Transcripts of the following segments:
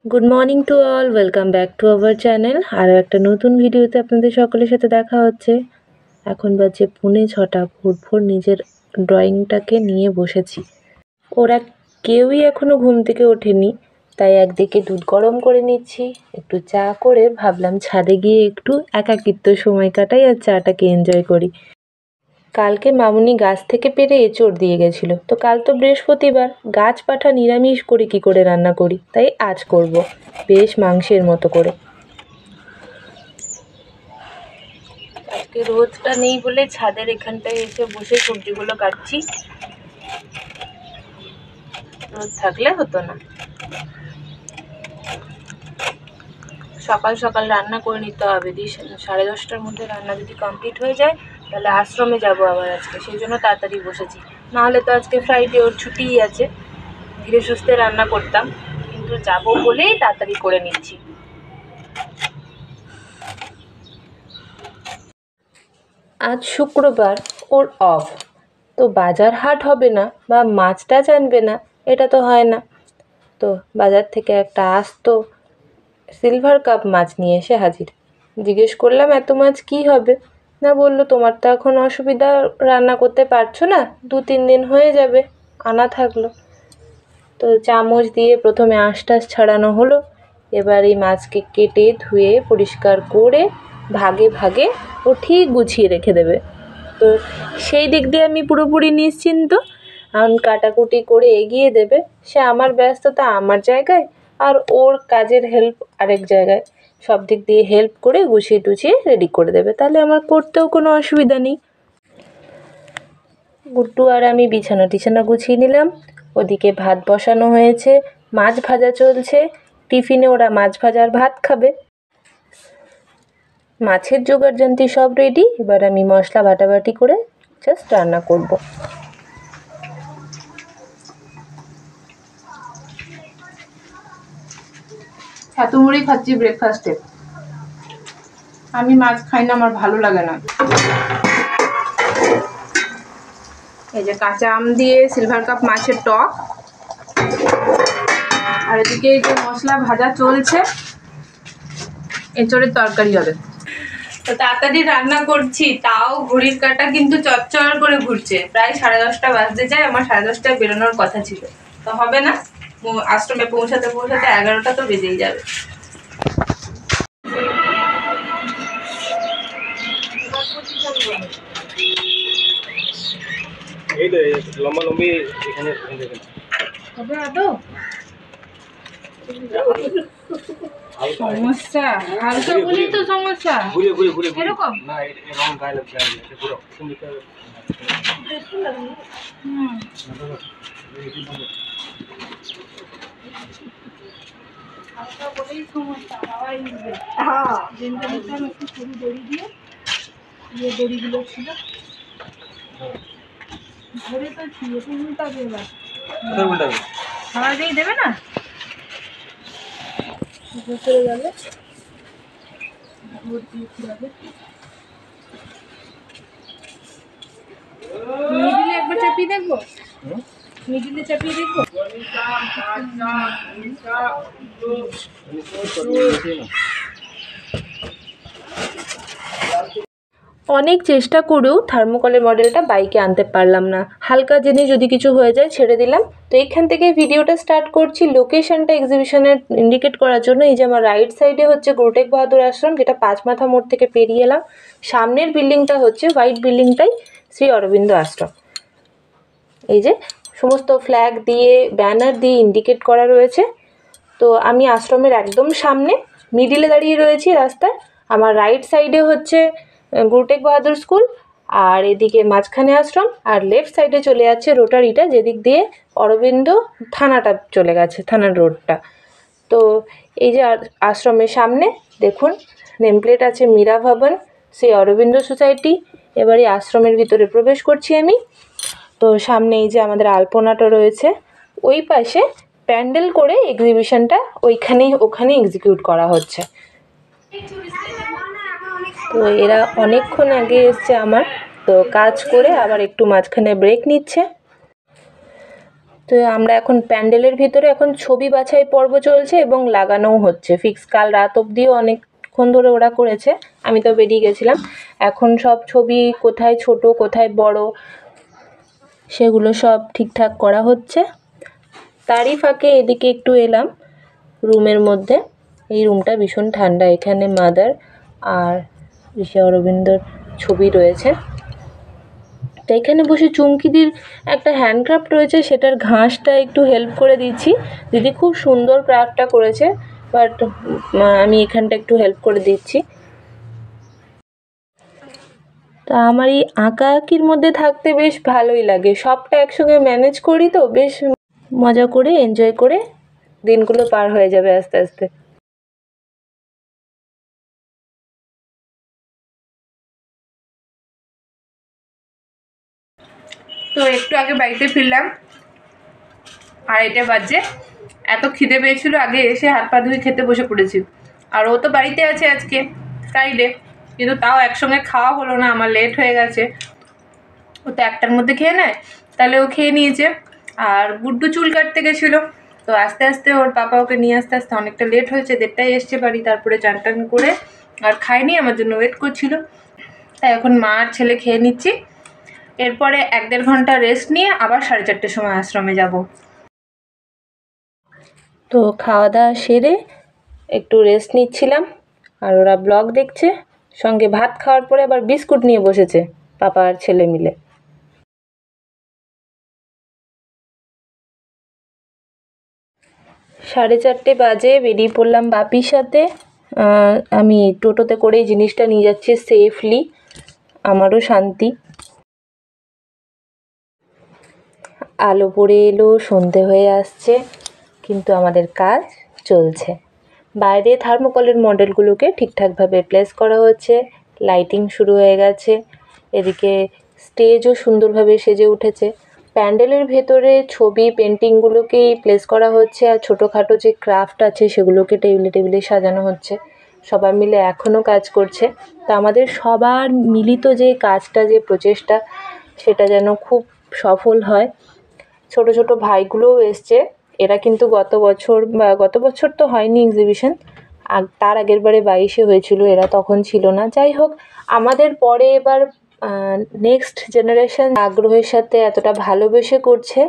Good morning to all, welcome back to our channel. আরও একটা নতুন ভিডিওতে আপনাদের সকলের সাথে দেখা হচ্ছে। এখন বাজে 6:45, ভোর ভোর নিজের ড্রয়িংটাকে নিয়ে বসেছি। ওরা কেউই এখনও ঘুম থেকে ওঠেনি, তাই একদিকে দুধ গরম করে নিচ্ছি, একটু চা করে ভাবলাম ছাদে গিয়ে একটু একাকিত্ব সময় কাটাই আর চাটাকে এনজয় করি। কালকে মামুনি গাছ থেকে পেরে এঁচোড় দিয়ে গেছিলো, তো কাল তো বৃহস্পতিবার, গাছ পাঠা নিরামিষ করি কি করে রান্না করি, তাই আজ করব বেশ মাংসের মতো করে। আজকে রোদটা নেই বলে ছাদের এখানটায় এসে বসে সবজিগুলো কাটছি। রোদ থাকলে হতো না। সকাল সকাল রান্না করে নিতে হবে, 10:30টার মধ্যে রান্না যদি কমপ্লিট হয়ে যায় তাহলে আশ্রমে যাব আবার আজকে, সেই জন্য তাড়াতাড়ি বসেছি। নাহলে তো আজকে ফ্রাইডে, ওর ছুটিই আছে, ধীরে সুস্থে রান্না করতাম, কিন্তু যাব বলেই তাড়াতাড়ি করে নিচ্ছি। আজ শুক্রবার, ওর অফ, তো বাজার হাট হবে না বা মাছ টাছ আনবে না এটা তো হয় না। তো বাজার থেকে একটা আস্ত সিলভার কাপ মাছ নিয়ে এসে হাজির। জিজ্ঞেস করলাম এত মাছ কি হবে, না বললো তোমার তো এখন অসুবিধা, রান্না করতে পারছো না, 2-3 দিন হয়ে যাবে, আনা থাকলো। তো চামচ দিয়ে প্রথমে আঁশটাশ ছাড়ানো হলো, এবার এই মাছকে কেটে ধুয়ে পরিষ্কার করে ভাগে ভাগে ও ঠিক গুছিয়ে রেখে দেবে। তো সেই দিক দিয়ে আমি পুরোপুরি নিশ্চিন্ত। এখন কাটাকুটি করে এগিয়ে দেবে, সে আমার ব্যস্ততা আমার জায়গায় আর ওর কাজের হেল্প আরেক জায়গায়, সব দিক দিয়ে হেল্প করে গুছিয়ে টুছিয়ে রেডি করে দেবে, তাহলে আমার করতেও কোনো অসুবিধা নেই। গুড্ডু আর আমি বিছানা টিছানা গুছিয়ে নিলাম, ওদিকে ভাত বসানো হয়েছে, মাছ ভাজা চলছে, টিফিনে ওরা মাছ ভাজার ভাত খাবে। মাছের জোগাড় যন্ত্রী সব রেডি, এবার আমি মশলা বাটাবাটি করে জাস্ট রান্না করব। ছাতু মুড়ি খাচ্ছি ব্রেকফাস্টে। আমি মাছ খাই না, আমার ভালো লাগে না। এই যে কাঁচা আম দিয়ে সিলভার কাপ মাছের টক, আর এদিকে এই যে মশলা ভাজা চলছে, এঁচড়ের তরকারি হবে। তো তাড়াতাড়ি রান্না করছি, তাও ঘড়ির কাঁটা কিন্তু চচ্চর করে ঘুরছে। প্রায় 10:30 বাজতে যায়, আমার 10:30টায় বেরোনোর কথা ছিল, তো হবে না, আশ্রমে পৌঁছাতে পৌঁছাতে 11টা তো বেজেই যাবে। এই তো লম্বা লম্বি এখানে হবে আদৌ সমস্যা, হালকা বলেই তো সমস্যা। ঘুরে ঘুরে ঘুরে এরকম না, এরকম গায়ে লাগছে, এটা পুরো তুমি তো হালকা বলেই সমস্যা, হাওয়াই উঠবে। হ্যাঁ, জেন্টালিটার একটু সরু দড়ি দিয়ে, যে দড়িগুলো ছিল ধরে তো ছিল, তুমি উল্টাবে এবার। কোথায় উল্টাবে? হাওয়া দিয়ে দেবে না, চলে যাবে, ভোট দিয়ে যাবে। মিডিলে একবার চাপিয়ে দেখবো, মিডিলে চাপিয়ে দেখবো। অনেক চেষ্টা করেও থার্মোকলের মডেলটা বাইকে আনতে পারলাম না, হালকা জেনে যদি কিছু হয়ে যায় ছেড়ে দিলাম। তো এইখান থেকে ভিডিওটা স্টার্ট করছি লোকেশনটা এক্সিবিশনের ইন্ডিকেট করার জন্য। এই যে আমার রাইট সাইডে হচ্ছে গুরু টেগ বাহাদুর আশ্রম, যেটা 5 মাথা মোড় থেকে পেরিয়ে এলাম। সামনের বিল্ডিংটা হচ্ছে হোয়াইট বিল্ডিংটাই শ্রী অরবিন্দ আশ্রম। এই যে সমস্ত ফ্ল্যাগ দিয়ে ব্যানার দিয়ে ইন্ডিকেট করা রয়েছে। তো আমি আশ্রমের একদম সামনে মিডিলে দাঁড়িয়ে রয়েছি রাস্তায়। আমার রাইট সাইডে হচ্ছে গুরু টেগ বাহাদুর স্কুল, আর এদিকে মাঝখানে আশ্রম, আর লেফট সাইডে চলে যাচ্ছে রোটারিটা, যেদিক দিয়ে অরবিন্দ থানাটা চলে গেছে, থানার রোডটা। তো এই যে আশ্রমের সামনে দেখুন নেমপ্লেট আছে মীরা ভবন, সেই অরবিন্দ সোসাইটি। এবার এই আশ্রমের ভিতরে প্রবেশ করছি আমি। তো সামনে এই যে আমাদের আলপনাটা রয়েছে, ওই পাশে প্যান্ডেল করে এক্সিবিশনটা ওখানে এক্সিকিউট করা হচ্ছে। তো এরা অনেকক্ষণ আগে এসছে আমার, তো কাজ করে আবার একটু মাঝখানে ব্রেক নিচ্ছে। তো তো আমরা এখন প্যান্ডেলের ভিতরে এখন ছবি বাছাই পর্ব চলছে এবং লাগানোও হচ্ছে ফিক্স। কাল রাত অবধিও অনেকক্ষণ ধরে ওরা করেছে, আমি তো বেরিয়ে গেছিলাম। এখন সব ছবি কোথায় ছোট কোথায় বড় সেগুলো সব ঠিকঠাক করা হচ্ছে। তারই ফাঁকে এদিকে একটু এলাম রুমের মধ্যে। এই রুমটা ভীষণ ঠান্ডা, এখানে মাদার আর ঋষি অরবিন্দর ছবি রয়েছে। তো এখানে বসে চুমকিদির একটা হ্যান্ডক্রাফট রয়েছে, সেটার ঘাসটা একটু হেল্প করে দিচ্ছি। দিদি খুব সুন্দর ক্রাফটটা করেছে, বাট আমি এখানটা একটু হেল্প করে দিচ্ছি। তা আমার এই আঁকাআঁকির মধ্যে থাকতে বেশ ভালোই লাগে, সবটা একসঙ্গে ম্যানেজ করি তো বেশ মজা করে এনজয় করে দিনগুলো পার হয়ে যাবে আস্তে আস্তে। তো একটু আগে বাড়িতে ফিরলাম, আর এটা বাজে। এত খিদে পেয়েছিল, আগে এসে হাত পা ধুয়ে খেতে বসে পড়েছি। আর ও তো বাড়িতে আছে, আজকে ফ্রাইডে, কিন্তু তাও একসঙ্গে খাওয়া হলো না, আমার লেট হয়ে গেছে। ও তো 1টার মধ্যে খেয়ে নেয়, তাহলে ও খেয়ে নিয়েছে। আর গুড্ডু চুল কাটতে গেছিলো, তো আস্তে আস্তে ওর পাপা ওকে নিয়ে আসতে আসতে অনেকটা লেট হয়েছে, 1:30টায় এসছে বাড়ি। তারপরে চান টান করে আর খাইনি, আমার জন্য ওয়েট করছিল। তাই এখন মা আর ছেলে খেয়ে নিচ্ছি। এরপরে 1-1.5 ঘন্টা রেস্ট নিয়ে আবার 4:30টার সময় আশ্রমে যাব। তো খাওয়া দাওয়া সেরে একটু রেস্ট নিচ্ছিলাম, আর ওরা ব্লগ দেখছে। সঙ্গে ভাত খাওয়ার পরে আবার বিস্কুট নিয়ে বসেছে পাপা আর ছেলে মিলে। 4:30 বাজে, বেরিয়ে পড়লাম বাপির সাথে। আমি টোটোতে করেই জিনিসটা নিয়ে যাচ্ছি সেফলি, আমারও শান্তি। আলো পড়ে এলো, সন্ধে হয়ে আসছে, কিন্তু আমাদের কাজ চলছে। বাইরে থার্মোকলের মডেলগুলোকে ঠিকঠাকভাবে প্লেস করা হচ্ছে, লাইটিং শুরু হয়ে গেছে। এদিকে স্টেজও সুন্দরভাবে সেজে উঠেছে। প্যান্ডেলের ভেতরে ছবি পেন্টিংগুলোকেই প্লেস করা হচ্ছে, আর ছোটোখাটো যে ক্রাফট আছে সেগুলোকে টেবিলে টেবিলে সাজানো হচ্ছে। সবাই মিলে এখনও কাজ করছে। তা আমাদের সবার মিলিত যে কাজটা, যে প্রচেষ্টা, সেটা যেন খুব সফল হয়। ছোট ছোট ভাইগুলোও এসছে, এরা কিন্তু গত বছর তো হয়নি এক্সিবিশন, তার আগের বারে 22-এ হয়েছিল, এরা তখন ছিল না। যাই হোক, আমাদের পরে এবার নেক্সট জেনারেশন আগ্রহের সাথে এতটা ভালোবেসে করছে,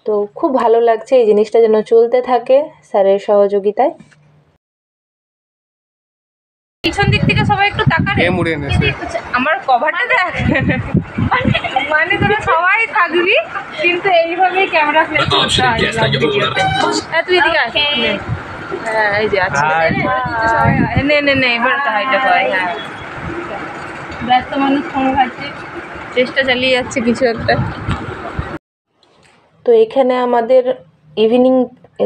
তো খুব ভালো লাগছে। এই জিনিসটা যেন চলতে থাকে স্যারের সহযোগিতায়। পিছন দিক থেকে সবাই একটু তাকারে, আমার কভারটা দেখ। মানে তোরা সবাই থাকবি, কিন্তু এইভাবেই ক্যামেরা ফ্লেক্স করতে হয় ভিডিওতে। তুই এদিকে আয়। হ্যাঁ, এই যে আছে। নে এবার হাইটা হয়। হ্যাঁ, ব্যস্ত মানুষ ফোন খাচ্ছে, চেষ্টা চালিয়ে যাচ্ছে কিছু একটা। তো এখানে আমাদের ইভিনিং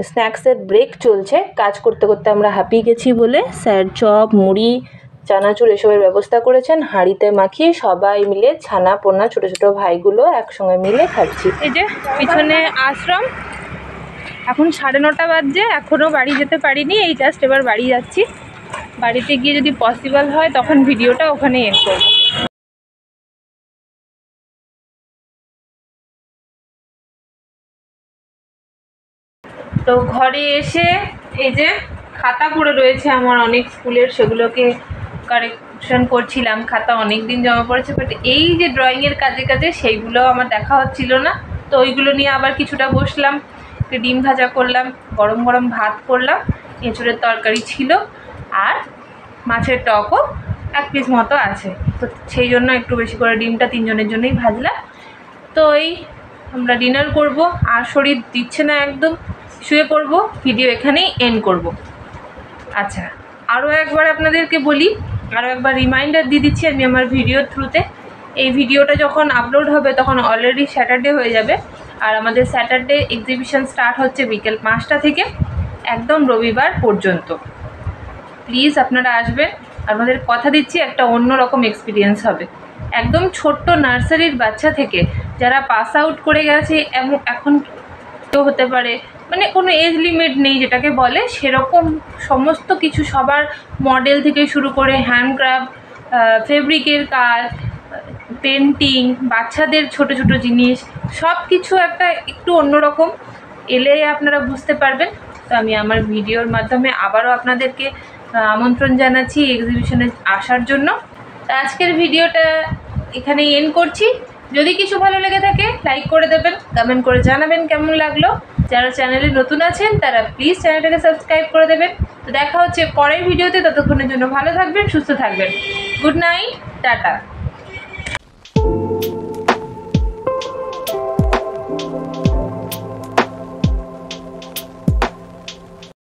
স্ন্যাক্সের ব্রেক চলছে। কাজ করতে করতে আমরা হাঁপিয়ে গেছি বলে স্যার চপ, মুড়ি, চানাচুর এসবের ব্যবস্থা করেছেন। হাঁড়িতে মাখিয়ে সবাই মিলে ছানা পোনা ছোটো ছোটো ভাইগুলো একসঙ্গে মিলে খাচ্ছি। এই যে পিছনে আশ্রম, এখন 9:30 বাজছে, এখনও বাড়ি যেতে পারিনি। এই জাস্ট এবার বাড়ি যাচ্ছি। বাড়িতে গিয়ে যদি পসিবল হয় তখন ভিডিওটা ওখানে এন্ড করব। তো ঘরে এসে এই যে খাতা পড়ে রয়েছে আমার অনেক স্কুলের, সেগুলোকে কারেকশন করছিলাম। খাতা অনেক দিন জমা পড়েছে, বাট এই যে ড্রয়িংয়ের কাজে কাজে সেইগুলো আমার দেখা হচ্ছিল না। তো ওইগুলো নিয়ে আবার কিছুটা বসলাম, একটু ডিম ভাজা করলাম, গরম গরম ভাত করলাম, এঁচুড়ের তরকারি ছিল, আর মাছের টকও 1 পিস মতো আছে। তো সেই জন্য একটু বেশি করে ডিমটা 3 জনের জন্যই ভাজলাম। তো এই আমরা ডিনার করব, আর শরীর দিচ্ছে না একদম, শুয়ে পড়বো। ভিডিও এখানেই এন্ড করব। আচ্ছা, আরও একবার আপনাদেরকে বলি, আরও একবার রিমাইন্ডার দিয়ে দিচ্ছি আমি আমার ভিডিওর থ্রুতে। এই ভিডিওটা যখন আপলোড হবে তখন অলরেডি স্যাটারডে হয়ে যাবে। আর আমাদের স্যাটারডে এক্সিবিশন স্টার্ট হচ্ছে বিকেল 5টা থেকে একদম রবিবার পর্যন্ত। প্লিজ আপনারা আসবেন, আপনাদের কথা দিচ্ছি একটা অন্যরকম এক্সপিরিয়েন্স হবে। একদম ছোট্ট নার্সারির বাচ্চা থেকে যারা পাস আউট করে গেছে, এখন তো হতে পারে, মানে কোনো এজ লিমিট নেই যেটাকে বলে, সেরকম সমস্ত কিছু, সবার মডেল থেকে শুরু করে হ্যান্ডক্রাফট, ফেব্রিকের কাজ, পেন্টিং, বাচ্চাদের ছোট ছোট জিনিস, সব কিছু একটা একটু অন্যরকম। এলে আপনারা বুঝতে পারবেন। তো আমি আমার ভিডিওর মাধ্যমে আবারও আপনাদেরকে আমন্ত্রণ জানাচ্ছি এক্সিবিশনে আসার জন্য। তো আজকের ভিডিওটা এখানেই এন্ড করছি। যদি কিছু ভালো লেগে থাকে লাইক করে দেবেন, কমেন্ট করে জানাবেন কেমন লাগলো। যারা চ্যানেলে নতুন আছেন তারা প্লিজ চ্যানেলটাকে সাবস্ক্রাইব করে দেবেন। তো দেখা হচ্ছে পরের ভিডিওতে, ততক্ষণের জন্য ভালো থাকবেন, সুস্থ থাকবেন। Good night, tata.